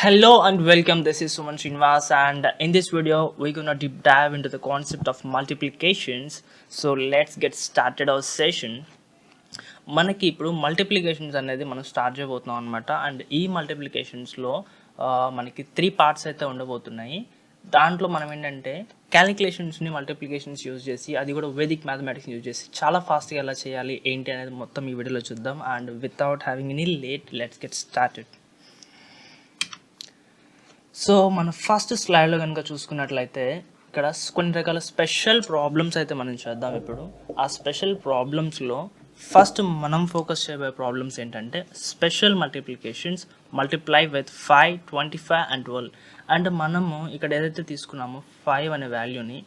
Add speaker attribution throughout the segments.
Speaker 1: Hello and welcome. This is Suman Srinivas, and in this video, we're gonna deep dive into the concept of multiplications. So let's get started our session. మనకి ఇప్పుడు multiplications అనేది మనం start చేయబోతున్నాం అనమాట. And ఈ మల్టిప్లికేషన్స్లో మనకి 3 parts అయితే ఉండబోతున్నాయి. దాంట్లో మనం ఏంటంటే క్యాలిక్యులేషన్స్ని మల్టిప్లికేషన్స్ యూజ్ చేసి, అది కూడా వేదిక్ మ్యాథమెటిక్స్ యూజ్ చేసి చాలా ఫాస్ట్గా ఎలా చేయాలి ఏంటి అనేది మొత్తం ఈ వీడియోలో చూద్దాం. And without having any late, let's get started. So మన ఫస్ట్ స్లైడ్లో కనుక చూసుకున్నట్లయితే ఇక్కడ కొన్ని రకాల స్పెషల్ ప్రాబ్లమ్స్ అయితే మనం చేద్దాం. ఇప్పుడు ఆ స్పెషల్ ప్రాబ్లమ్స్లో ఫస్ట్ మనం ఫోకస్ చేయబోయే ప్రాబ్లమ్స్ ఏంటంటే special multiplications, multiply with 5, 25 and 12. And మనము ఇక్కడ ఏదైతే తీసుకున్నామో 5 అనే వాల్యూని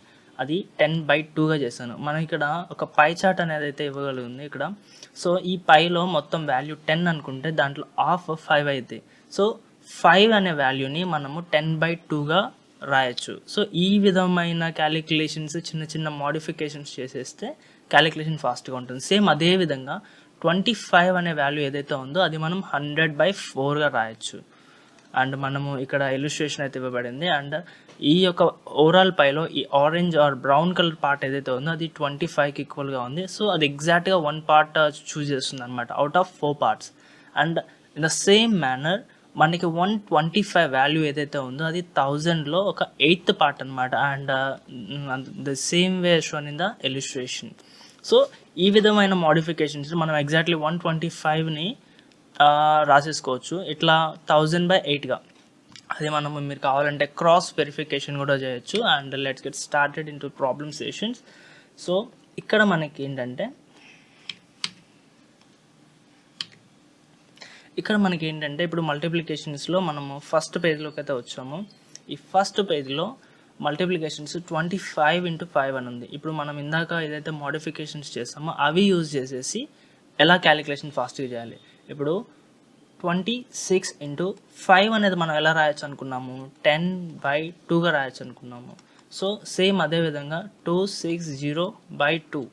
Speaker 1: అది 10/2గా చేశాను. మనం ఇక్కడ ఒక పై చార్ట్ అనేది అయితే ఇవ్వగలుగుతుంది ఇక్కడ. సో ఈ పైలో మొత్తం వాల్యూ 10 అనుకుంటే దాంట్లో హాఫ్ 5 అయితే, సో 5 అనే వాల్యూని మనము 10/2గా రాయొచ్చు. సో ఈ విధమైన క్యాలిక్యులేషన్స్, చిన్న చిన్న మోడిఫికేషన్స్ చేసేస్తే క్యాలిక్యులేషన్ ఫాస్ట్గా ఉంటుంది. సేమ్ అదే విధంగా 25 అనే వాల్యూ ఏదైతే ఉందో అది మనం 100/4గా రాయొచ్చు. అండ్ మనము ఇక్కడ ఇల్లుస్ట్రేషన్ అయితే ఇవ్వబడింది. అండ్ ఈ యొక్క ఓవరాల్ పైలో ఈ orange are brown colour part ఏదైతే ఉందో అది 25కి ఈక్వల్గా ఉంది. సో అది ఎగ్జాక్ట్గా 1 పార్ట్ చూస్ చేస్తుంది అనమాట out of 4 parts. And in the same manner మనకి 125 వాల్యూ ఏదైతే ఉందో అది 1000లో ఒక 8th పార్ట్ అనమాట. And the same way shown in the illustration. So ఈ విధమైన మోడిఫికేషన్స్ మనం ఎగ్జాక్ట్లీ 125ని రాసేసుకోవచ్చు ఇట్లా 1000/8గా. అది మనము మీరు కావాలంటే క్రాస్ వెరిఫికేషన్ కూడా చేయొచ్చు. And let's get started in to problem sessions. So ఇక్కడ మనకి ఏంటంటే ఇప్పుడు మల్టిప్లికేషన్స్లో మనము ఫస్ట్ పేజ్లోకి అయితే వచ్చాము. ఈ ఫస్ట్ పేజ్లో మల్టిప్లికేషన్స్ 25 × 5 అని ఉంది. ఇప్పుడు మనం ఇందాక ఏదైతే మోడిఫికేషన్స్ చేస్తామో అవి యూజ్ చేసేసి ఎలా క్యాలిక్యులేషన్ ఫాస్ట్గా చేయాలి. ఇప్పుడు 26 × 5 అనేది మనం ఎలా రాయొచ్చు అనుకున్నాము, 10/2గా రాయొచ్చు అనుకున్నాము. సో సేమ్ అదేవిధంగా 260/2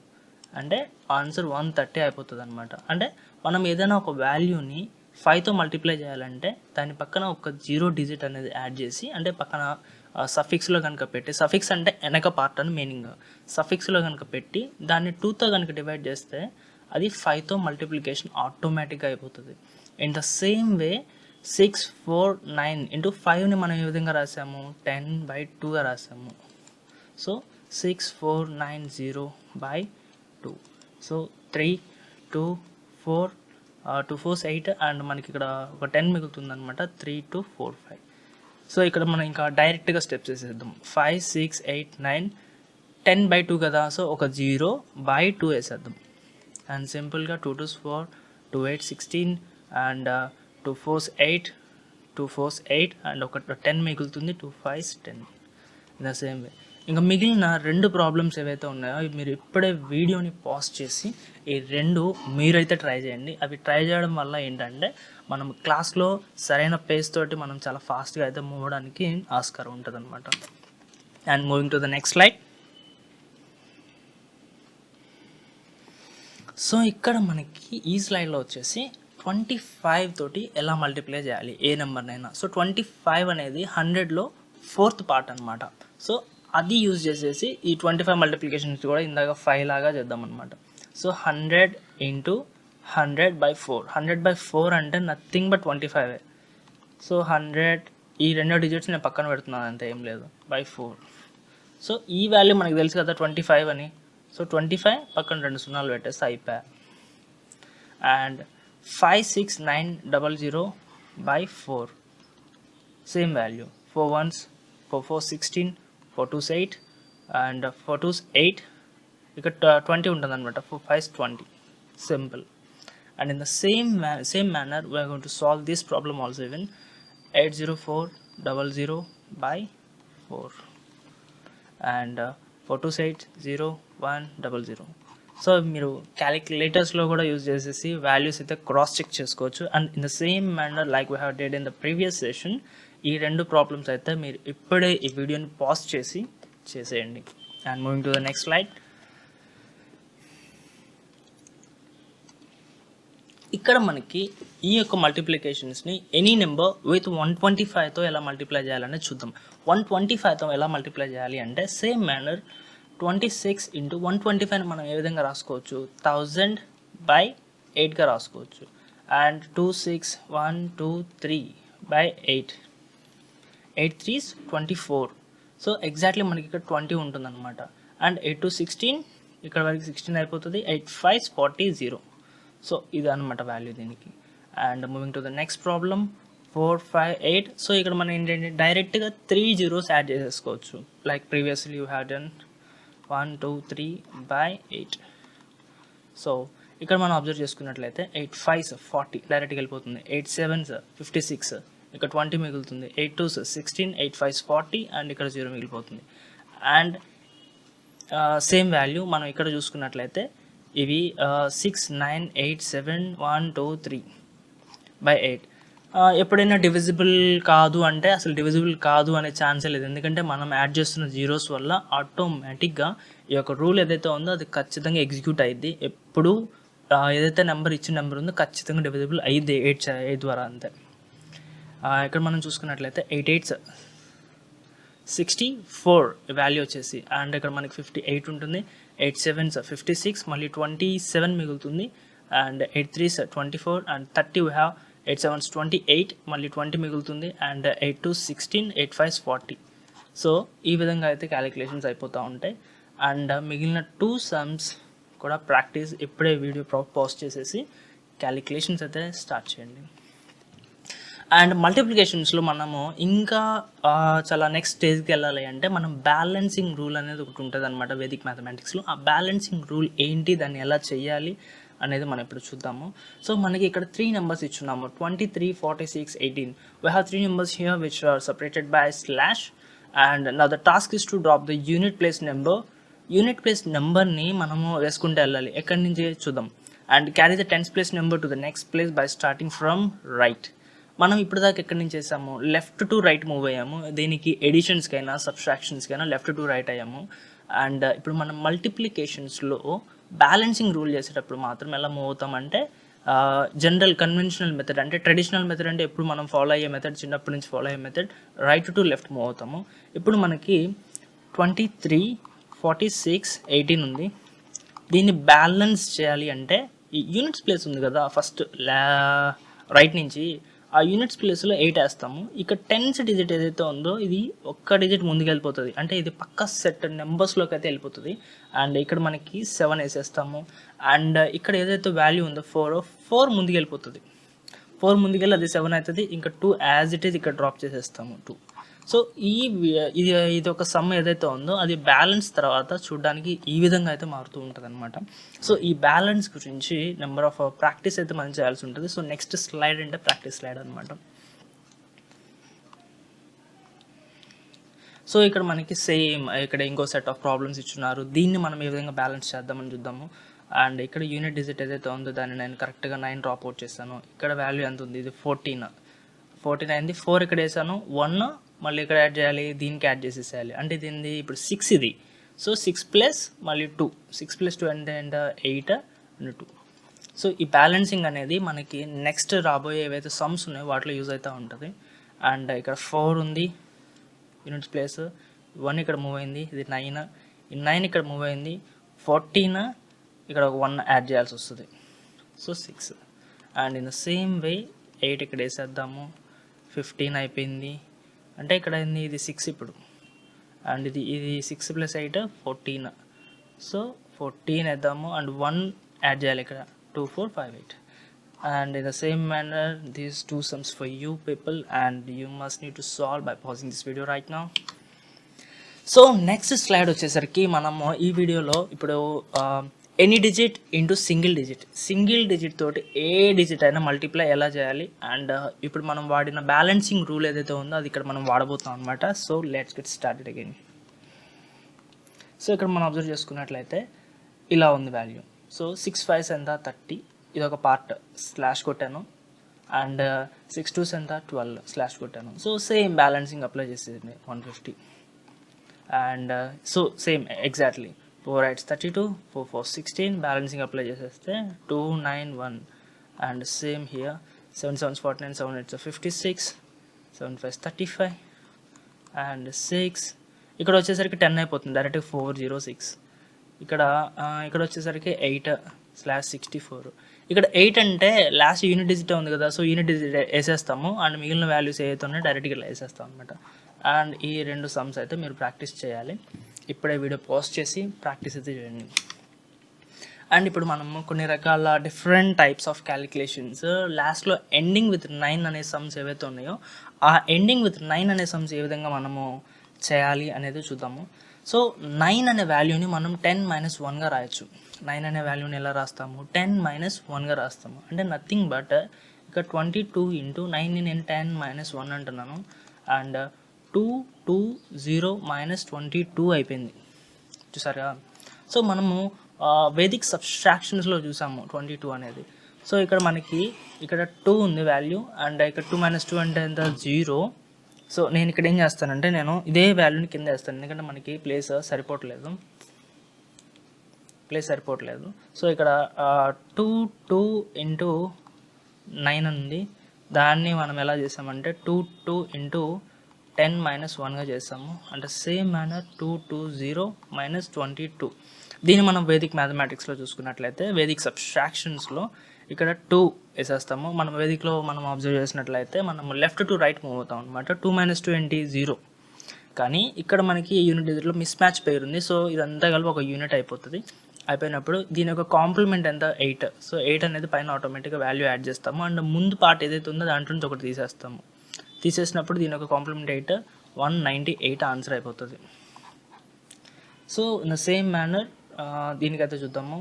Speaker 1: అంటే ఆన్సర్ 130 అయిపోతుంది అనమాట. అంటే మనం ఏదైనా ఒక వాల్యూని 5తో మల్టిప్లై చేయాలంటే దాని పక్కన ఒక 0 డిజిట్ అనేది యాడ్ చేసి, అంటే పక్కన సఫిక్స్లో కనుక పెట్టి, సఫిక్స్ అంటే వెనక పార్ట్ అని మీనింగ్, సఫిక్స్లో కనుక పెట్టి దాన్ని 2తో కనుక డివైడ్ చేస్తే అది 5తో మల్టిప్లికేషన్ ఆటోమేటిక్గా అయిపోతుంది. ఇన్ ద సేమ్ వే 649 × 5ని మనం ఏ విధంగా రాసాము, 10/2గా రాసాము. సో 6490/2. సో 3, 2, 4, 2 4s 8 అండ్ మనకి ఇక్కడ ఒక 10 మిగులుతుంది అనమాట. 3, 2, 4, 5. సో ఇక్కడ మనం ఇంకా డైరెక్ట్గా స్టెప్స్ వేసేద్దాం. 5, 6, 8, 9, 10/2 కదా, సో ఒక 0/2 వేసేద్దాం. అండ్ సింపుల్గా 2 2s 4, 2 8 16 and 2 4s 8, 2 4s 8 and ఒక 10 మిగులుతుంది. 2 5s 10. In the same way ఇంకా మిగిలిన 2 ప్రాబ్లమ్స్ ఏవైతే ఉన్నాయో మీరు ఇప్పుడే వీడియోని పాజ్ చేసి ఈ 2 మీరైతే ట్రై చేయండి. అవి ట్రై చేయడం వల్ల ఏంటంటే మనం క్లాస్లో సరైన పేస్ తోటి మనం చాలా ఫాస్ట్గా అయితే మూవ్ అవడానికి ఆస్కారం ఉంటుంది అనమాట. And moving to the next slide. So ఇక్కడ మనకి ఈ స్లైడ్లో వచ్చేసి 25 తోటి ఎలా మల్టిప్లై చేయాలి ఏ నెంబర్నైనా. సో 25 అనేది 100లో 4th పార్ట్ అనమాట. సో అది యూజ్ చేసేసి ఈ 25 మల్టిప్లికేషన్స్ కూడా ఇందాక 5 లాగా చేద్దాం అనమాట. సో 100 × 100/4. 100/4 అంటే నథింగ్ బట్ 25. సో 100 ఈ 2 డిజిట్స్ నేను పక్కన పెడుతున్నాను, అంతే, ఏం లేదు, /4. సో ఈ వాల్యూ మనకు తెలుసు కదా 25 అని. సో 25 పక్కన 2 సున్నాలు పెట్టేస్తే అయిపోయా. And 56900/4 same value. 4 1s 4 4 16, 4 2s 8 and 4 2s 8, ఇక్కడ 20 ఉంటుంది అనమాట. 4 5s 20. Simple. And in the same manner we are going to solve this problem also even 80400/4 and 4 2s 8 0 1 0 0. So మీరు క్యాలిక్యులేటర్స్లో కూడా యూజ్ చేసేసి వాల్యూస్ అయితే క్రాస్ చెక్ చేసుకోవచ్చు. And in the same manner like we have dead in the previous session ఈ 2 problems అయితే మీరు ఇప్పుడే ఈ వీడియోని పాజ్ చేసి చేసేయండి. And moving to the next slide. ఇక్కడ మనకి ఈ యొక్క మల్టిప్లికేషన్స్ని ఎనీ నెంబర్ విత్ 125తో ఎలా మల్టిప్లై చేయాలనేది చూద్దాం. 125తో ఎలా మల్టిప్లై చేయాలి అంటే సేమ్ మేనర్ 26 ఇంటూ 125 మనం ఏ విధంగా రాసుకోవచ్చు, 1000/8గా రాసుకోవచ్చు. And 2 6 1 2 3/8, 8 3s 24. సో ఎగ్జాక్ట్లీ మనకి ఇక్కడ 20 ఉంటుందన్నమాట. అండ్ 8 2 16, ఇక్కడ వరకు 16 అయిపోతుంది. 8 5s 40 0. సో ఇది అనమాట వాల్యూ దీనికి. And moving to the next problem 4 5 8. So ఇక్కడ మనం ఏంటంటే డైరెక్ట్గా 3 zeros యాడ్ చేసేసుకోవచ్చు. Like previously you have done 1 2 3/8. So ఇక్కడ మనం అబ్జర్వ్ చేసుకున్నట్లయితే 8 5s 40 డైరెక్ట్గా వెళ్ళిపోతుంది. 8 7s 56, ఇక్కడ 20 మిగులుతుంది. 8 2s 16, 8 5s 40 అండ్ ఇక్కడ 0 మిగిలిపోతుంది. అండ్ సేమ్ వాల్యూ మనం ఇక్కడ చూసుకున్నట్లయితే ఇవి 6 9 8 7 1 2 3/8. ఎప్పుడైనా డివిజిబుల్ కాదు అంటే అసలు డివిజిబుల్ కాదు అనే ఛాన్సే లేదు, ఎందుకంటే మనం యాడ్ చేస్తున్న జీరోస్ వల్ల ఆటోమేటిక్గా ఈ యొక్క రూల్ ఏదైతే ఉందో అది ఖచ్చితంగా ఎగ్జిక్యూట్ అయ్యిద్ది. ఎప్పుడు ఏదైతే నెంబర్ ఇచ్చిన నెంబర్ ఉందో ఖచ్చితంగా డివిజిబుల్ అయ్యిద్ది 8 ద్వారా అంతే. ఇక్కడ మనం చూసుకున్నట్లయితే 8 8s 64 వాల్యూ వచ్చేసి. అండ్ ఇక్కడ మనకి 58 ఉంటుంది. 8 7s 56, మళ్ళీ 27 మిగులుతుంది. And 8 3s 24 and 30 we have 8 7s 28, మళ్ళీ 20 మిగులుతుంది. And 8 2 16, 8 5s 40. సో ఈ విధంగా అయితే క్యాలిక్యులేషన్స్ అయిపోతూ ఉంటాయి. అండ్ మిగిలిన 2 సమ్స్ కూడా ప్రాక్టీస్ ఇప్పుడే వీడియో పోస్ట్ చేసేసి క్యాలిక్యులేషన్స్ అయితే స్టార్ట్ చేయండి. అండ్ మల్టిప్లికేషన్స్లో మనము ఇంకా చాలా నెక్స్ట్ స్టేజ్కి వెళ్ళాలి అంటే మనం బ్యాలెన్సింగ్ రూల్ అనేది ఒకటి ఉంటుంది అనమాట వేదిక్ మ్యాథమెటిక్స్లో. ఆ బ్యాలెన్సింగ్ రూల్ ఏంటి, దాన్ని ఎలా చేయాలి అనేది మనం ఇప్పుడు చూద్దాము. సో మనకి ఇక్కడ 3 నెంబర్స్ ఇచ్చున్నాము, 23 46 18. We have 3 numbers here which are separated by slash. And now the task is to drop the unit place number. Unit place నెంబర్ని మనము వేసుకుంటూ వెళ్ళాలి. ఎక్కడి నుంచి చూద్దాం. And carry the tens place number to the next place by starting from right. మనం ఇప్పుడు దాకా ఎక్కడి నుంచి చేసాము, లెఫ్ట్ టు రైట్ మూవ్ అయ్యాము. దీనికి ఎడిషన్స్కైనా సబ్స్ట్రాక్షన్స్కైనా లెఫ్ట్ టు రైట్ అయ్యాము. అండ్ ఇప్పుడు మనం మల్టిప్లికేషన్స్లో బ్యాలెన్సింగ్ రూల్ చేసేటప్పుడు మాత్రం ఎలా మూవ్ అవుతామంటే జనరల్ కన్వెన్షనల్ మెథడ్, అంటే ట్రెడిషనల్ మెథడ్ అంటే ఎప్పుడు మనం ఫాలో అయ్యే మెథడ్, చిన్నప్పటి నుంచి ఫాలో అయ్యే method right to left move అవుతాము. ఇప్పుడు మనకి 23 46 18 ఉంది. దీన్ని బ్యాలెన్స్ చేయాలి అంటే ఈ యూనిట్స్ ప్లేస్ ఉంది కదా ఫస్ట్ రైట్ నుంచి, ఆ యూనిట్స్ ప్లేస్లో 8 వేస్తాము. ఇక్కడ 10th డిజిట్ ఏదైతే ఉందో ఇది ఒక్క డిజిట్ ముందుకు వెళ్ళిపోతుంది, అంటే ఇది పక్క సెట్ నెంబర్స్లోకి అయితే వెళ్ళిపోతుంది. అండ్ ఇక్కడ మనకి 7 వేసేస్తాము. అండ్ ఇక్కడ ఏదైతే వాల్యూ ఉందో 4 ముందుకు వెళ్ళిపోతుంది. 4 ముందుకెళ్ళి అది 7 అవుతుంది. ఇంకా 2 యాజ్ ఇట్ ఈజ్ ఇక్కడ డ్రాప్ చేసేస్తాము 2. సో ఇది ఒక సమ్ ఏదైతే ఉందో అది బ్యాలెన్స్ తర్వాత చూడడానికి ఈ విధంగా అయితే మారుతూ ఉంటుంది అనమాట. సో ఈ బ్యాలెన్స్ గురించి నెంబర్ ఆఫ్ ప్రాక్టీస్ అయితే మనం చేయాల్సి ఉంటుంది. సో నెక్స్ట్ స్లైడ్ అంటే ప్రాక్టీస్ స్లైడ్ అనమాట. సో ఇక్కడ మనకి సేమ్ ఇక్కడ ఇంకో సెట్ ఆఫ్ ప్రాబ్లమ్స్ ఇచ్చున్నారు. దీన్ని మనం ఏ విధంగా బ్యాలెన్స్ చేద్దామని చూద్దాము. అండ్ ఇక్కడ యూనిట్ డిజిట్ ఏదైతే ఉందో దాన్ని నేను కరెక్ట్గా 9 డ్రాప్ అవుట్ చేస్తాను. ఇక్కడ వాల్యూ ఎంత ఉంది, ఇది 14 అయింది. 4 ఇక్కడ వేసాను, 1 మళ్ళీ ఇక్కడ యాడ్ చేయాలి, దీనికి యాడ్ చేసేసేయాలి. అంటే ఇది ఏంది ఇప్పుడు 6 ఇది. సో 6 ప్లస్ మళ్ళీ 2, 6 + 2 అంటే 8 అండ్ 2. సో ఈ బ్యాలెన్సింగ్ అనేది మనకి నెక్స్ట్ రాబోయే ఏవైతే సమ్స్ ఉన్నాయో వాటిలో యూజ్ అవుతూ ఉంటుంది. అండ్ ఇక్కడ 4 ఉంది యూనిట్స్ ప్లేస్, 1 ఇక్కడ మూవ్ అయింది, ఇది 9, ఈ 9 ఇక్కడ మూవ్ అయింది, 14 ఇక్కడ ఒక 1 యాడ్ చేయాల్సి వస్తుంది. So 6. And in the same way 8 ఇక్కడ వేసేద్దాము, 15 అయిపోయింది. అంటే ఇక్కడ అయింది ఇది 6 ఇప్పుడు. అండ్ ఇది 6 + 8 14. సో 14 వేద్దాము అండ్ 1 యాడ్ చేయాలి ఇక్కడ, 2 4 5 8. And in the same manner these 2 sums for you people, and you must need to solve by pausing this video right now. So next slide వచ్చేసరికి మనము ఈ వీడియోలో ఇప్పుడు any digit into single digit తోటి ఏ digit అయినా multiply ఎలా చేయాలి, and ఇప్పుడు మనం వాడిన బ్యాలెన్సింగ్ రూల్ ఏదైతే ఉందో అది ఇక్కడ మనం వాడబోతాం అనమాట. So let's get started again. So ఇక్కడ మనం అబ్జర్వ్ చేసుకున్నట్లయితే ఇలా ఉంది వాల్యూ. సో 6 5s ఎంత 30, ఇది ఒక పార్ట్ స్లాష్ కొట్టాను. అండ్ 6 2s ఎంత 12 స్లాష్ కొట్టాను. సో సేమ్ బ్యాలెన్సింగ్ అప్లై చేసేది 150. And so same exactly 4 8s 32, 4 4 16 balancing apply చేసేస్తే 2 9 1. And same here 7 7s 49, 7 8s 56, 7 5s 35 and 6. ఇక్కడ వచ్చేసరికి 10 అయిపోతుంది, డైరెక్ట్గా 406. ఇక్కడ వచ్చేసరికి 8/64. ఇక్కడ 8 అంటే లాస్ట్ యూనిట్ డిజిట్ ఉంది కదా, సో యూనిట్ డిజిట్ వేసేస్తాము అండ్ మిగిలిన వాల్యూస్ ఏవైతే ఉన్నాయో డైరెక్ట్గా ఇలా వేసేస్తాం అనమాట. అండ్ ఈ 2 సమ్స్ అయితే మీరు ప్రాక్టీస్ చేయాలి. ఇప్పుడే వీడియో పోస్ట్ చేసి ప్రాక్టీస్ అయితే చేయండి. అండ్ ఇప్పుడు మనము కొన్ని రకాల డిఫరెంట్ టైప్స్ ఆఫ్ క్యాలిక్యులేషన్స్ లాస్ట్లో ఎండింగ్ విత్ 9 అనే సమ్స్ ఏవైతే ఉన్నాయో ఆ ఎండింగ్ విత్ 9 అనే సమ్స్ ఏ విధంగా మనము చేయాలి అనేది చూద్దాము. సో 9 అనే వాల్యూని మనం 10 - 1గా రాయొచ్చు. 9 అనే వాల్యూని ఎలా రాస్తాము? 10 - 1గా రాస్తాము. అంటే నథింగ్ బట్ ఇక్కడ 22 × 9ని నేను 10 - 1 అంటున్నాను. అండ్ 220 - 22 అయిపోయింది, చూసారా? సో మనము వేదిక్ సబ్స్ట్రాక్షన్స్లో చూసాము 22 అనేది. సో ఇక్కడ మనకి ఇక్కడ 2 ఉంది వాల్యూ అండ్ ఇక్కడ 2 - 2 అంటే ఎంత? 0. సో నేను ఇక్కడ ఏం చేస్తానంటే నేను ఇదే వాల్యూని కింద వేస్తాను, ఎందుకంటే మనకి ప్లేస్ సరిపోవట్లేదు. సో ఇక్కడ 2 × 9 ఉంది, దాన్ని మనం ఎలా చేసామంటే 22 × 10 - 1గా చేస్తాము. అంటే సేమ్ మేనర్ 220 - 22. దీన్ని మనం వేదిక్ మ్యాథమెటిక్స్లో చూసుకున్నట్లయితే వేదిక్ సబ్స్ట్రాక్షన్స్లో ఇక్కడ 2 వేసేస్తాము. మనం వేదిక్లో మనం అబ్జర్వ్ చేసినట్లయితే మనము లెఫ్ట్ టు రైట్ మూవ్ అవుతాం అనమాట. 2 - 2 ఏంటి? 0. కానీ ఇక్కడ మనకి యూనిట్ డిజిట్లో మిస్ మ్యాచ్ పేరు ఉంది. సో ఇదంతా కలిపి ఒక యూనిట్ అయిపోయినప్పుడు దీని యొక్క కాంప్లిమెంట్ ఎంత? 8. సో 8 అనేది పైన ఆటోమేటిక్గా వాల్యూ యాడ్ చేస్తాము అండ్ ముందు పార్ట్ ఏదైతే ఉందో దాంట్లో నుంచి ఒకటి తీసేసినప్పుడు దీని యొక్క కాంప్లిమెంట్ 8, 198 ఆన్సర్ అయిపోతుంది. So in the same manner దీనికైతే చూద్దాము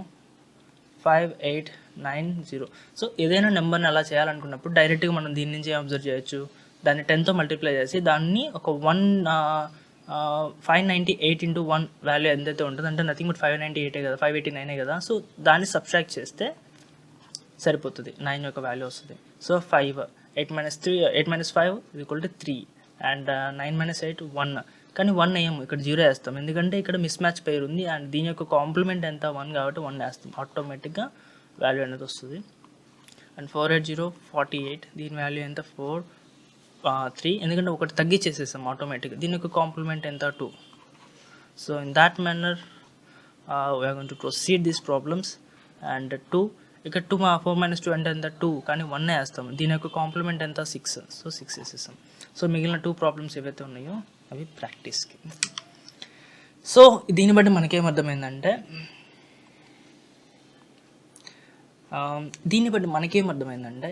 Speaker 1: 5890. సో ఏదైనా నెంబర్ని అలా చేయాలనుకున్నప్పుడు డైరెక్ట్గా మనం దీని నుంచి అబ్జర్వ్ చేయొచ్చు. దాన్ని 10తో మల్టిప్లై చేసి దాన్ని ఒక 598 × 1 వాల్యూ ఎంతైతే ఉంటుంది అంటే నథింగ్ బట్ 598 కదా, 589 కదా. సో దాన్ని సబ్స్ట్రాక్ట్ చేస్తే సరిపోతుంది, 9 యొక్క వాల్యూ వస్తుంది. So 5 8 - 3 8 - 5 = 3 and 9 - 8 1. కానీ 1 వేయము, ఇక్కడ 0 వేస్తాం, ఎందుకంటే ఇక్కడ మిస్ మ్యాచ్ పేరు ఉంది అండ్ దీని యొక్క కాంప్లిమెంట్ ఎంత? 1 కాబట్టి 1 వేస్తాం, ఆటోమేటిక్గా వాల్యూ అనేది వస్తుంది. అండ్ 480 48, దీని వాల్యూ ఎంత? 3, ఎందుకంటే ఒకటి తగ్గించేసేసాం ఆటోమేటిక్గా. దీని యొక్క కాంప్లిమెంట్ ఎంత? 2. So in that manner we are going to proceed these problems. And 2 ఇక్కడ 4 - 2 అంటే ఎంత? 2, కానీ 1 వేస్తాము. దీని యొక్క కాంప్లిమెంట్ ఎంత? 6. సో 6 వేసేసాం. సో మిగిలిన 2 ప్రాబ్లమ్స్ ఏవైతే ఉన్నాయో అవి ప్రాక్టీస్కి. సో దీన్ని బట్టి మనకేమర్థమైందంటే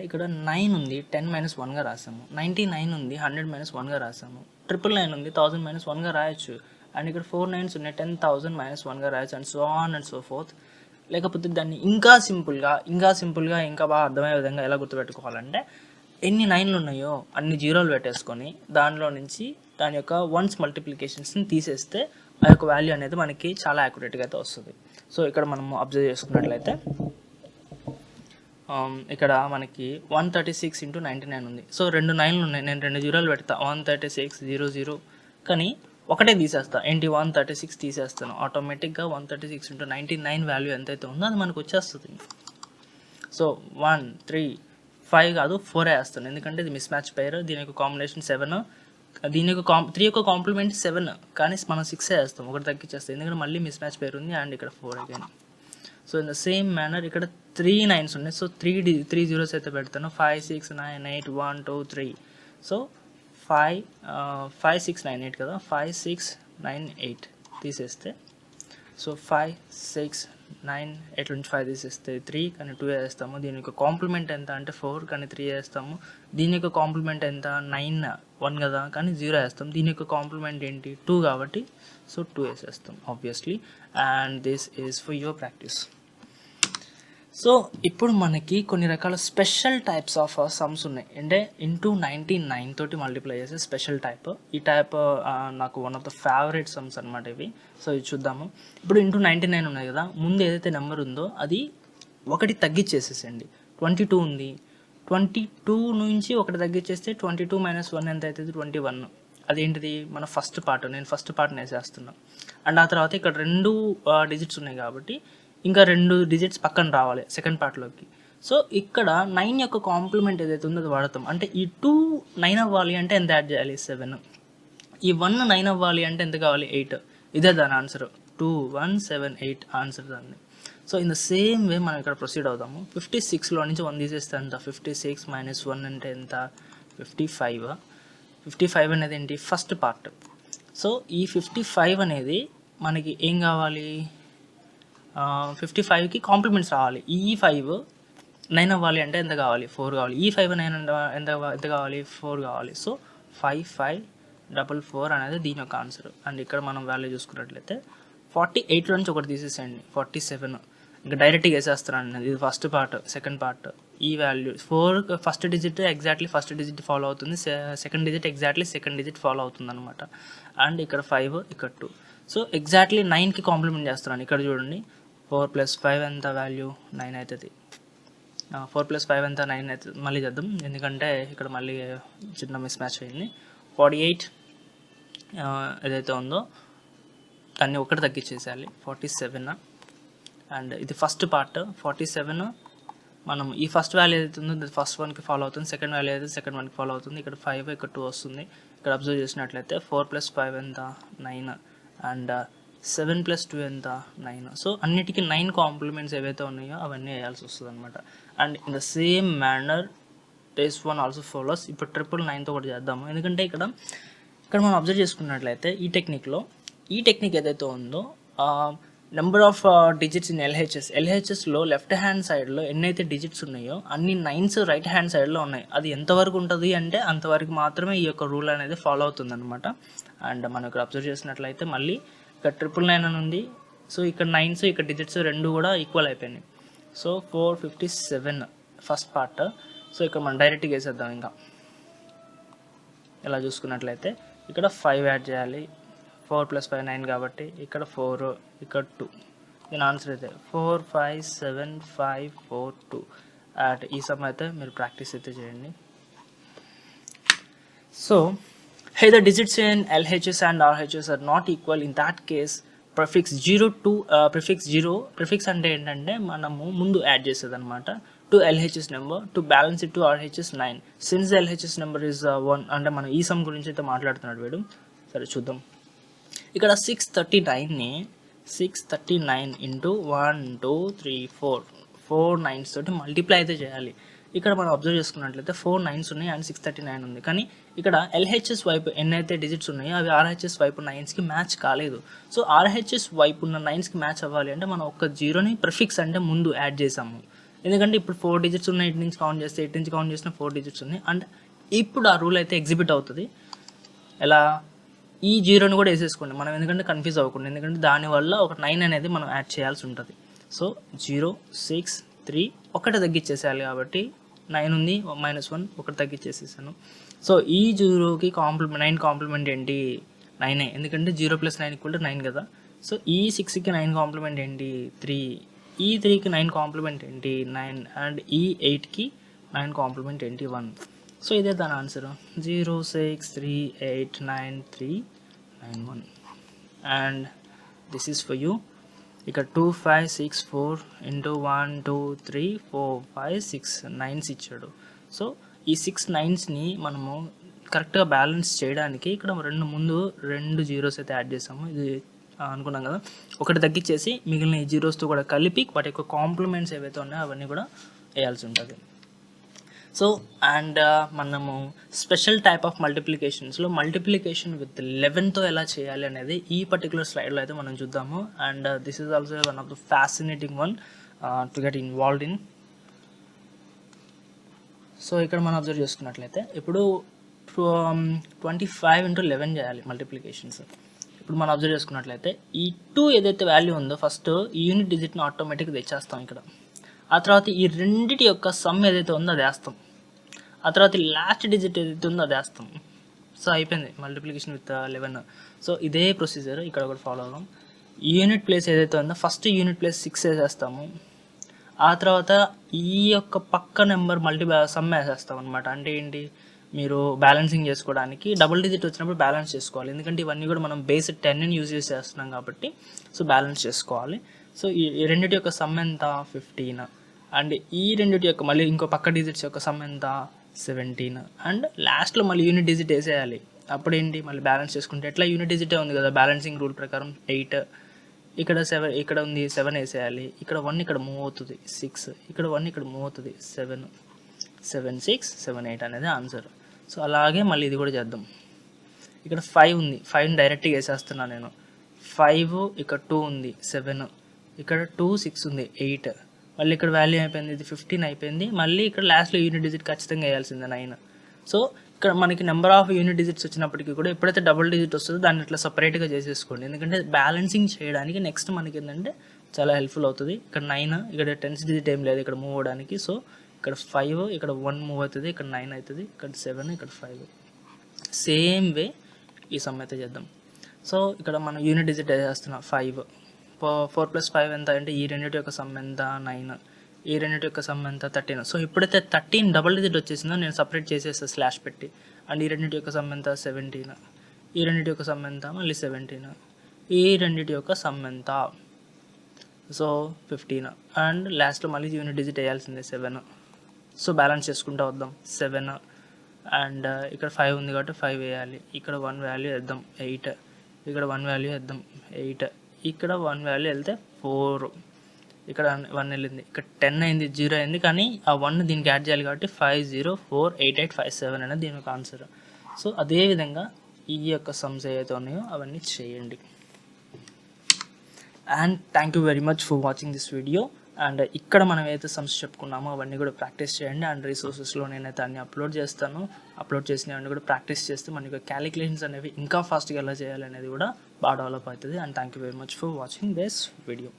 Speaker 1: ఇక్కడ 9 ఉంది, 10 - 1గా రాసాము. 99 ఉంది, 100 - 1గా రాసాము. 999 ఉంది, 1000 - 1గా రాయొచ్చు. అండ్ ఇక్కడ 4 9s ఉన్నాయి, 10,000 - 1గా రాయొచ్చు. And so on and so fourth. లేకపోతే దాన్ని ఇంకా సింపుల్గా ఇంకా బాగా అర్థమయ్యే విధంగా ఎలా గుర్తుపెట్టుకోవాలంటే ఎన్ని 9లు ఉన్నాయో అన్ని 0లు పెట్టేసుకొని దానిలో నుంచి దాని యొక్క వన్స్ మల్టిప్లికేషన్స్ని తీసేస్తే ఆ యొక్క వాల్యూ అనేది మనకి చాలా యాక్యురేట్గా అయితే వస్తుంది. సో ఇక్కడ మనము అబ్జర్వ్ చేసుకున్నట్లయితే ఇక్కడ మనకి 136 × 99 ఉంది. సో 2 9లు ఉన్నాయి, నేను 2 0లు పెడతా, 136 0 0, కానీ ఒకటే తీసేస్తా. ఏంటి? 136 తీసేస్తాను. ఆటోమేటిక్గా 136 × 99 వాల్యూ ఎంతైతే ఉందో అది మనకు వచ్చేస్తుంది. సో 1 3 5 కాదు 4 వేస్తాను, ఎందుకంటే ఇది మిస్ మ్యాచ్ పేరు. దీని యొక్క కాంబినేషన్ 7, దీని యొక్క 3 యొక్క కాంప్లిమెంట్ 7, కానీ మనం 6 వేస్తాం, ఒకటి తగ్గించేస్తాం, ఎందుకంటే మళ్ళీ మిస్ మ్యాచ్ పేరు ఉంది. అండ్ ఇక్కడ 4 again. So in the same manner ఇక్కడ 3 9s ఉన్నాయి. సో 3 zeros అయితే పెడతాను. 5 6 9 8 1 2 3. సో 5 6 9 8 కదా, 5 6 9 8 తీసేస్తే సో 5 6 9 8 నుంచి 5 తీసేస్తే 3, కానీ 2 వేస్తాము. దీని యొక్క కాంప్లిమెంట్ ఎంత అంటే 4, కానీ 3 వేస్తాము. దీని యొక్క కాంప్లిమెంట్ ఎంత? 9 1 కదా, కానీ 0 వేస్తాం. దీని యొక్క కాంప్లిమెంట్ ఏంటి? 2 కాబట్టి సో 2 వేసేస్తాం obviously. And this is for your practice. So ఇప్పుడు మనకి కొన్ని రకాల స్పెషల్ టైప్స్ ఆఫ్ సమ్స్ ఉన్నాయి, అంటే ఇంటూ 99 తోటి మల్టిప్లై చేసే స్పెషల్ టైప్. ఈ టైప్ నాకు one of the favourite sums అనమాట ఇవి. సో ఇది చూద్దాము. ఇప్పుడు ఇంటూ 99 ఉన్నాయి కదా, ముందు ఏదైతే నెంబర్ ఉందో అది ఒకటి తగ్గించేసేసండి. 22 ఉంది, 22 నుంచి ఒకటి తగ్గించేస్తే 22 - 1 ఎంత అవుతుంది? 21. అదేంటిది? మన ఫస్ట్ పార్ట్. నేను ఫస్ట్ పార్ట్ని వేసేస్తున్నాను. అండ్ ఆ తర్వాత ఇక్కడ 2 డిజిట్స్ ఉన్నాయి కాబట్టి ఇంకా 2 డిజిట్స్ పక్కన రావాలి సెకండ్ పార్ట్లోకి. సో ఇక్కడ 9 యొక్క కాంప్లిమెంట్ ఏదైతే ఉందో అది వాడతాం. అంటే ఈ 2 9 అవ్వాలి అంటే ఎంత యాడ్ చేయాలి? 7. ఈ 1 9 అవ్వాలి అంటే ఎంత కావాలి? 8. ఇదే దాని ఆన్సర్. 2 1 7 8 ఆన్సర్ దాన్ని. So in the same way మనం ఇక్కడ ప్రొసీడ్ అవుదాము. 56లో నుంచి 1 తీసేస్తే ఎంత? 56 మైనస్ 1 అంటే ఎంత? 55. 55 అనేది ఏంటి? First part. సో ఈ 55 అనేది మనకి ఏం కావాలి? 55కి కాంప్లిమెంట్స్ రావాలి. ఈ 5 9 అవ్వాలి అంటే ఎంత కావాలి? 4 కావాలి. ఈ 5 9 ఎంత కావాలి? 4 కావాలి. సో 5 5 4 4 అనేది దీని యొక్క ఆన్సర్. అండ్ ఇక్కడ మనం వాల్యూ చూసుకున్నట్లయితే 48 నుంచి ఒకటి తీసేసేయండి. 47 ఇంకా డైరెక్ట్గా వేసేస్తున్నాను. ఇది ఫస్ట్ పార్ట్. సెకండ్ పార్ట్ ఈ value 4 first digit exactly first digit follow అవుతుంది. Second digit exactly second digit follow అవుతుంది అనమాట. అండ్ ఇక్కడ 5 ఇక్కడ 2. సో ఎగ్జాక్ట్లీ 9కి కాంప్లిమెంట్ చేస్తున్నాను. ఇక్కడ చూడండి 4 + 5 ఎంత వాల్యూ? 9 అవుతుంది. 4 + 5 ఎంత? 9 అవుతుంది. మళ్ళీ చేద్దాం ఎందుకంటే ఇక్కడ మళ్ళీ చిన్న మిస్ మ్యాచ్ అయింది. 48 ఏదైతే ఉందో దాన్ని ఒకటి తగ్గించేసేయాలి. 47. అండ్ ఇది ఫస్ట్ పార్ట్. 47 మనం ఈ ఫస్ట్ వాల్యూ ఏదైతే ఉందో అది ఫస్ట్ వన్కి ఫాలో అవుతుంది. సెకండ్ వాల్యూ అయితే సెకండ్ వన్కి ఫాలో అవుతుంది. ఇక్కడ 5 ఇక్కడ 2 వస్తుంది. ఇక్కడ అబ్జర్వ్ చేసినట్లయితే 4 + 5 ఎంత? 9. అండ్ 7 + 2 ఎంత? 9. సో అన్నిటికీ 9 కాంప్లిమెంట్స్ ఏవైతే ఉన్నాయో అవన్నీ వేయాల్సి వస్తుంది అనమాట. And in the same manner test 1 also follows. ఇప్పుడు 999తో ఒకటి చేద్దాము. ఎందుకంటే ఇక్కడ మనం అబ్జర్వ్ చేసుకున్నట్లయితే ఈ టెక్నిక్ ఏదైతే ఉందో నెంబర్ ఆఫ్ డిజిట్స్ ఇన్ ఎల్హెచ్ఎస్లో లెఫ్ట్ హ్యాండ్ సైడ్లో ఎన్నైతే డిజిట్స్ ఉన్నాయో అన్ని 9s రైట్ హ్యాండ్ సైడ్లో ఉన్నాయి. అది ఎంతవరకు ఉంటుంది అంటే అంతవరకు మాత్రమే ఈ యొక్క రూల్ అనేది ఫాలో అవుతుంది అనమాట. అండ్ మనం ఇక్కడ అబ్జర్వ్ చేసినట్లయితే మళ్ళీ ఇక్కడ 999 అని ఉంది. సో ఇక్కడ 9s ఇక్కడ డిజిట్స్ రెండు కూడా ఈక్వల్ అయిపోయినాయి. So 457 first part. సో ఇక్కడ మనం డైరెక్ట్గా వేసేద్దాం. ఇంకా ఇలా చూసుకున్నట్లయితే ఇక్కడ 5 యాడ్ చేయాలి. 4 + 5 9 కాబట్టి ఇక్కడ 4 ఇక్కడ 2. దీని ఆన్సర్ అయితే 4 5 7 5 4 2. అండ్ ఈ సమ్ అయితే మీరు ప్రాక్టీస్ అయితే చేయండి. So the digits in LHS and RHS are not equal. In that case prefix 0 to prefix అంటే ఏంటంటే మనము ముందు యాడ్ చేసేది అనమాట to LHS number to balance it to RHS 9. Since LHS number is 1 అంటే మనం ఈ సమ్ గురించి అయితే మాట్లాడుతున్నాడు వీడు. సరే చూద్దాం. ఇక్కడ 639ని 639 ఇంటూ 1 2 3 4 9s తోటి మల్టిప్లై అయితే చేయాలి. ఇక్కడ మనం అబ్జర్వ్ చేసుకున్నట్లయితే 4 9s ఉన్నాయి అండ్ 639 ఉంది. కానీ ఇక్కడ LHS వైపు ఎన్నైతే డిజిట్స్ ఉన్నాయో అవి RHS వైపు 9స్కి మ్యాచ్ కాలేదు. సో RHS వైపు ఉన్న 9స్కి మ్యాచ్ అవ్వాలి అంటే మనం ఒక 0ని ప్రిఫిక్స్ అంటే ముందు యాడ్ చేసాము. ఎందుకంటే ఇప్పుడు 4 డిజిట్స్ ఉన్నాయి. 8 నుంచి కౌంట్ చేస్తే 8 నుంచి కౌంట్ చేసిన 4 డిజిట్స్ ఉన్నాయి. అండ్ ఇప్పుడు ఆ రూల్ అయితే ఎగ్జిక్యూట్ అవుతుంది. ఎలా? ఈ 0ని కూడా వేసేసుకోండి మనం, ఎందుకంటే కన్ఫ్యూజ్ అవ్వకుండా. ఎందుకంటే దానివల్ల ఒక 9 అనేది మనం యాడ్ చేయాల్సి ఉంటుంది. సో 0 6 3 ఒకటి తగ్గించేసేయాలి కాబట్టి 9 ఉంది -1 ఒకటి తగ్గించేసేసాను. సో ఈ 0కి 9 కాంప్లిమెంట్ ఏంటి? 9. ఎందుకంటే 0 + 9 = 9 కదా. సో ఈ 6కి 9 కాంప్లిమెంట్ ఏంటి? 3. ఈ 3కి 9 కాంప్లిమెంట్ ఏంటి? 9. అండ్ ఈ 8కి 9 కాంప్లిమెంట్ ఏంటి? 1. సో ఇదే దాని answer. 0 6 3 8 9 3 9 1. And this is for you. ఇక్కడ 2 5 6 4 ఇంటూ 1 2 3 4 5 6 9s ఇచ్చాడు. సో ఈ 6 9స్ని మనము కరెక్ట్గా బ్యాలెన్స్ చేయడానికి ఇక్కడ ముందు 2 జీరోస్ అయితే యాడ్ చేసాము. ఇది అనుకున్నాం కదా, ఒకటి తగ్గించేసి మిగిలిన ఈ జీరోస్తో కూడా కలిపి వాటి యొక్క కాంప్లిమెంట్స్ ఏవైతే ఉన్నాయో అవన్నీ కూడా వేయాల్సి ఉంటుంది. సో అండ్ మనము స్పెషల్ టైప్ ఆఫ్ మల్టిప్లికేషన్స్లో మల్టిప్లికేషన్ విత్ 11తో ఎలా చేయాలి అనేది ఈ పర్టికులర్ స్లైడ్లో అయితే మనం చూద్దాము. And this is also one of the fascinating one to get involved in. సో ఇక్కడ మనం అబ్జర్వ్ చేసుకున్నట్లయితే ఇప్పుడు 25 × 11 చేయాలి మల్టిప్లికేషన్స్. ఇప్పుడు మనం అబ్జర్వ్ చేసుకున్నట్లయితే ఈ 2 ఏదైతే వాల్యూ ఉందో ఫస్ట్ ఈ యూనిట్ డిజిట్ని ఆటోమేటిక్గా తెచ్చేస్తాం ఇక్కడ. ఆ తర్వాత ఈ రెండింటి యొక్క సమ్ ఏదైతే ఉందో అది వేస్తాం. ఆ తర్వాత లాస్ట్ డిజిట్ ఏదైతే ఉందో అది వేస్తాం. సో అయిపోయింది మల్టిప్లికేషన్ విత్ 11. సో ఇదే ప్రొసీజర్ ఇక్కడ కూడా ఫాలో అవుదాం. యూనిట్ ప్లేస్ ఏదైతే ఉందో ఫస్ట్ యూనిట్ ప్లేస్ 6 వేసేస్తాము. ఆ తర్వాత ఈ యొక్క పక్క నెంబర్ సమ్ వేసేస్తాం అనమాట. అంటే ఏంటి, మీరు బ్యాలెన్సింగ్ చేసుకోవడానికి డబుల్ డిజిట్ వచ్చినప్పుడు బ్యాలెన్స్ చేసుకోవాలి. ఎందుకంటే ఇవన్నీ కూడా మనం బేస్ 10ని యూజ్ చేస్తున్నాం కాబట్టి సో బ్యాలెన్స్ చేసుకోవాలి. సో ఈ రెండింటి యొక్క సమ్ ఎంత? 15. అండ్ ఈ రెండిటి యొక్క మళ్ళీ ఇంకో పక్క డిజిట్స్ యొక్క సమ్ ఎంత 17 అండ్ లాస్ట్లో మళ్ళీ యూనిట్ డిజిట్ వేసేయాలి. అప్పుడు ఏంటి మళ్ళీ బ్యాలెన్స్ చేసుకుంటే ఎట్లా యూనిట్ డిజిటే ఉంది కదా బ్యాలెన్సింగ్ రూల్ ప్రకారం 8 ఇక్కడ 7 ఇక్కడ ఉంది 7 వేసేయాలి. ఇక్కడ 1 ఇక్కడ మూవ్ అవుతుంది 6 ఇక్కడ 1 ఇక్కడ మూవ్ అవుతుంది 7 7 6 7 8 అనేది ఆన్సర్. సో అలాగే మళ్ళీ ఇది కూడా చేద్దాం. ఇక్కడ 5 ఉంది 5ని డైరెక్ట్గా వేసేస్తున్నాను నేను. 5 ఇక్కడ 2 ఉంది 7 ఇక్కడ 2 6 ఉంది 8 మళ్ళీ ఇక్కడ వాల్యూ అయిపోయింది ఇది 15 అయిపోయింది. మళ్ళీ ఇక్కడ లాస్ట్లో యూనిట్ డిజిట్ ఖచ్చితంగా వేయాల్సిందే 9. సో ఇక్కడ మనకి నెంబర్ ఆఫ్ యూనిట్ డిజిట్స్ వచ్చినప్పటికీ కూడా ఎప్పుడైతే డబుల్ డిజిట్ వస్తుందో దాన్ని ఇట్లా సపరేట్గా చేసేసుకోండి. ఎందుకంటే బ్యాలెన్సింగ్ చేయడానికి నెక్స్ట్ మనకి ఏంటంటే చాలా హెల్ప్ఫుల్ అవుతుంది. ఇక్కడ 9 ఇక్కడ 10th డిజిట్ ఏం లేదు ఇక్కడ మూవ్ అవ్వడానికి. సో ఇక్కడ 5 ఇక్కడ 1 మూవ్ అవుతుంది ఇక్కడ 9 అవుతుంది ఇక్కడ 7 ఇక్కడ 5. సేమ్ వే ఈ సమ్ అయితే చేద్దాం. సో ఇక్కడ మనం యూనిట్ డిజిట్ వేసేస్తున్నాం 5 4 + 5 ఎంత అంటే ఈ రెండింటి యొక్క సమ్ ఎంత 9 ఈ రెండింటి యొక్క సమ్ ఎంత 13. సో ఎప్పుడైతే 13 డబుల్ డిజిట్ వచ్చేసిందో నేను సపరేట్ చేసేస్తాను స్లాష్ పెట్టి. అండ్ ఈ రెండింటి యొక్క సమ్ ఎంత 17 ఈ రెండింటి యొక్క సమ్ ఎంత మళ్ళీ 17 ఈ రెండింటి యొక్క సమ్ ఎంత సో 15 అండ్ లాస్ట్లో మళ్ళీ యూనిట్ డిజిట్ వేయాల్సిందే 7. సో బ్యాలెన్స్ చేసుకుంటూ వద్దాం 7 అండ్ ఇక్కడ 5 ఉంది కాబట్టి 5 వేయాలి. ఇక్కడ 1 వాల్యూ వేద్దాం 8 ఇక్కడ 1 వాల్యూ వేద్దాం 8 ఇక్కడ 1 వాల్యూ వెళ్తే 4 ఇక్కడ 1 వెళ్ళింది ఇక్కడ 10 అయింది 0 అయింది. కానీ ఆ 1 దీనికి యాడ్ చేయాలి కాబట్టి 504885 అనేది దీని యొక్క ఆన్సర్. సో అదేవిధంగా ఈ యొక్క సమ్స్ ఏవైతే ఉన్నాయో అవన్నీ చేయండి. And thank you very much for watching this video. And ఇక్కడ మనం ఏదైతే సమ్స్ చెప్పుకున్నామో అవన్నీ కూడా ప్రాక్టీస్ చేయండి. అండ్ రిసోర్సెస్లో నేనైతే అన్ని అప్లోడ్ చేస్తాను. అప్లోడ్ చేసినవన్నీ కూడా ప్రాక్టీస్ చేస్తే మనకి క్యాలిక్యులేషన్స్ అనేవి ఇంకా ఫాస్ట్గా ఎలా చేయాలి అనేది కూడా బాగా డెవలప్ అవుతుంది. And thank you very much for watching this video.